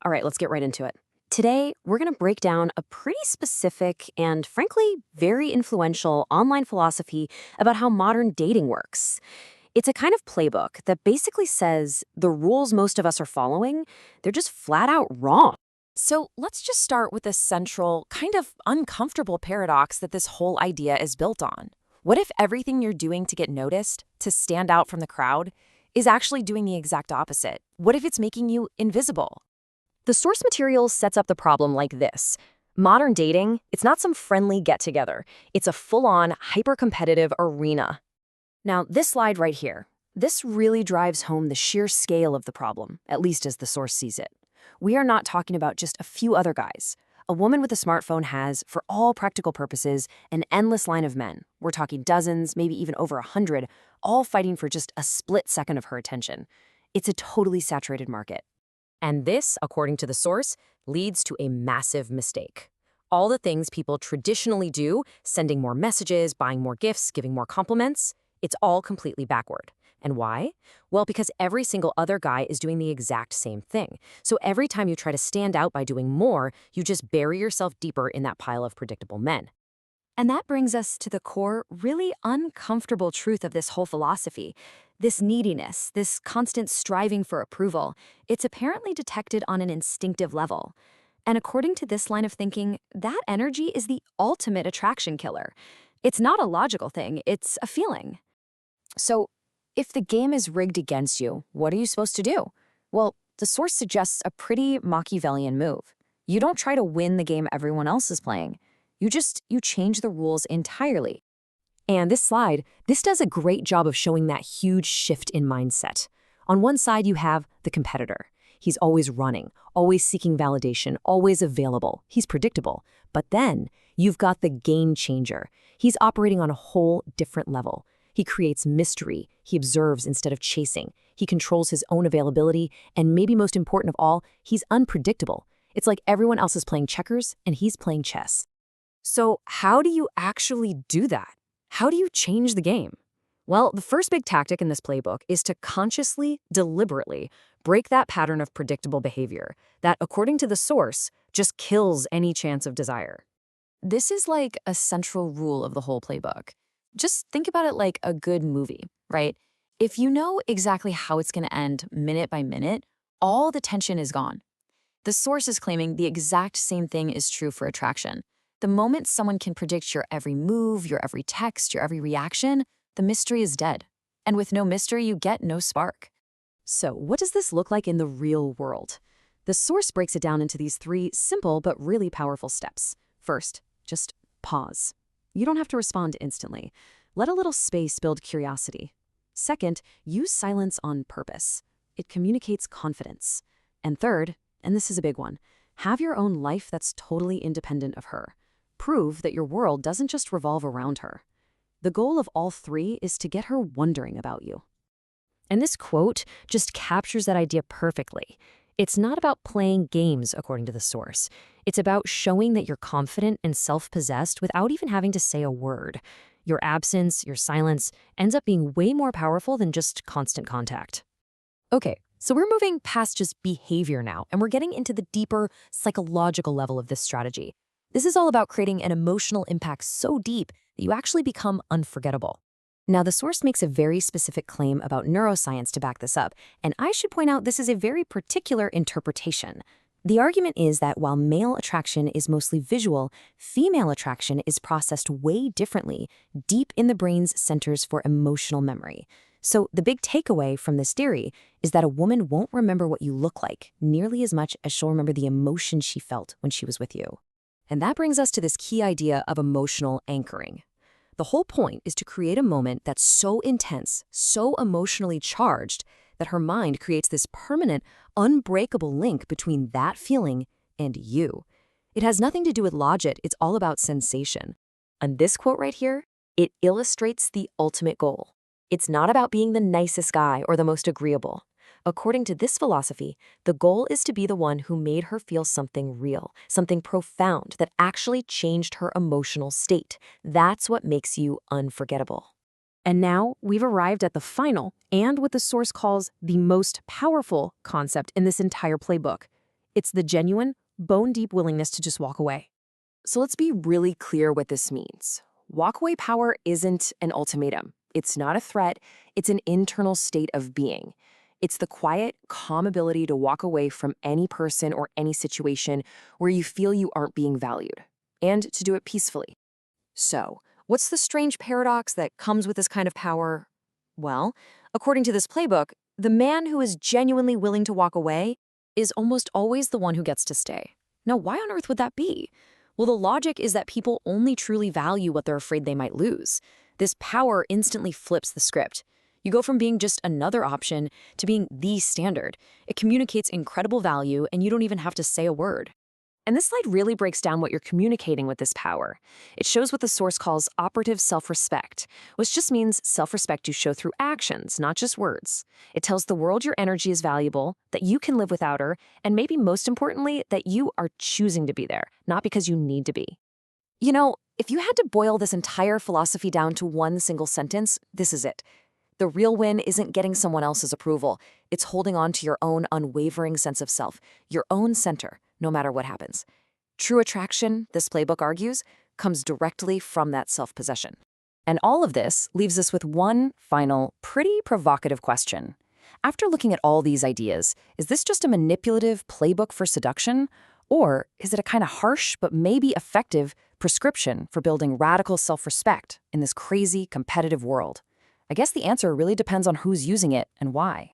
All right, let's get right into it. Today, we're going to break down a pretty specific and, frankly, very influential online philosophy about how modern dating works. It's a kind of playbook that basically says the rules most of us are following, they're just flat out wrong. So let's just start with the central, kind of uncomfortable paradox that this whole idea is built on. What if everything you're doing to get noticed, to stand out from the crowd, is actually doing the exact opposite? What if it's making you invisible? The source material sets up the problem like this. Modern dating, it's not some friendly get-together. It's a full-on, hyper-competitive arena. Now, this slide right here, this really drives home the sheer scale of the problem, at least as the source sees it. We are not talking about just a few other guys. A woman with a smartphone has, for all practical purposes, an endless line of men. We're talking dozens, maybe even over 100, all fighting for just a split second of her attention. It's a totally saturated market. And this, according to the source, leads to a massive mistake. All the things people traditionally do, sending more messages, buying more gifts, giving more compliments, it's all completely backward. And why? Well, because every single other guy is doing the exact same thing. So every time you try to stand out by doing more, you just bury yourself deeper in that pile of predictable men. And that brings us to the core, really uncomfortable truth of this whole philosophy. This neediness, this constant striving for approval, it's apparently detected on an instinctive level. And according to this line of thinking, that energy is the ultimate attraction killer. It's not a logical thing, it's a feeling. So, if the game is rigged against you, what are you supposed to do? Well, the source suggests a pretty Machiavellian move. You don't try to win the game everyone else is playing. You change the rules entirely. And this does a great job of showing that huge shift in mindset. On one side, you have the competitor. He's always running, always seeking validation, always available. He's predictable. But then you've got the game changer. He's operating on a whole different level. He creates mystery. He observes instead of chasing. He controls his own availability. And maybe most important of all, he's unpredictable. It's like everyone else is playing checkers and he's playing chess. So how do you actually do that? How do you change the game? Well, the first big tactic in this playbook is to consciously, deliberately break that pattern of predictable behavior that, according to the source, just kills any chance of desire. This is like a central rule of the whole playbook. Just think about it like a good movie, right? If you know exactly how it's going to end minute by minute, all the tension is gone. The source is claiming the exact same thing is true for attraction. The moment someone can predict your every move, your every text, your every reaction, the mystery is dead. And with no mystery, you get no spark. So what does this look like in the real world? The source breaks it down into these three simple but really powerful steps. First, just pause. You don't have to respond instantly. Let a little space build curiosity. Second, use silence on purpose. It communicates confidence. And third, and this is a big one, have your own life that's totally independent of her. Prove that your world doesn't just revolve around her. The goal of all three is to get her wondering about you. And this quote just captures that idea perfectly. It's not about playing games, according to the source. It's about showing that you're confident and self-possessed without even having to say a word. Your absence, your silence, ends up being way more powerful than just constant contact. Okay, so we're moving past just behavior now, and we're getting into the deeper psychological level of this strategy. This is all about creating an emotional impact so deep that you actually become unforgettable. Now, the source makes a very specific claim about neuroscience to back this up, and I should point out this is a very particular interpretation. The argument is that while male attraction is mostly visual, female attraction is processed way differently, deep in the brain's centers for emotional memory. So the big takeaway from this theory is that a woman won't remember what you look like nearly as much as she'll remember the emotion she felt when she was with you. And that brings us to this key idea of emotional anchoring. The whole point is to create a moment that's so intense, so emotionally charged, that her mind creates this permanent, unbreakable link between that feeling and you. It has nothing to do with logic, it's all about sensation. And this quote right here, it illustrates the ultimate goal. It's not about being the nicest guy or the most agreeable. According to this philosophy, the goal is to be the one who made her feel something real, something profound that actually changed her emotional state. That's what makes you unforgettable. And now we've arrived at the final and what the source calls the most powerful concept in this entire playbook. It's the genuine, bone-deep willingness to just walk away. So let's be really clear what this means. Walkaway power isn't an ultimatum. It's not a threat. It's an internal state of being. It's the quiet, calm ability to walk away from any person or any situation where you feel you aren't being valued, and to do it peacefully. So, what's the strange paradox that comes with this kind of power? Well, according to this playbook, the man who is genuinely willing to walk away is almost always the one who gets to stay. Now, why on earth would that be? Well, the logic is that people only truly value what they're afraid they might lose. This power instantly flips the script. You go from being just another option to being the standard. It communicates incredible value, and you don't even have to say a word. And this slide really breaks down what you're communicating with this power. It shows what the source calls operative self-respect, which just means self-respect you show through actions, not just words. It tells the world your energy is valuable, that you can live without her, and maybe most importantly, that you are choosing to be there, not because you need to be. You know, if you had to boil this entire philosophy down to one single sentence, this is it. The real win isn't getting someone else's approval. It's holding on to your own unwavering sense of self, your own center, no matter what happens. True attraction, this playbook argues, comes directly from that self-possession. And all of this leaves us with one final, pretty provocative question. After looking at all these ideas, is this just a manipulative playbook for seduction? Or is it a kind of harsh but maybe effective prescription for building radical self-respect in this crazy, competitive world? I guess the answer really depends on who's using it and why.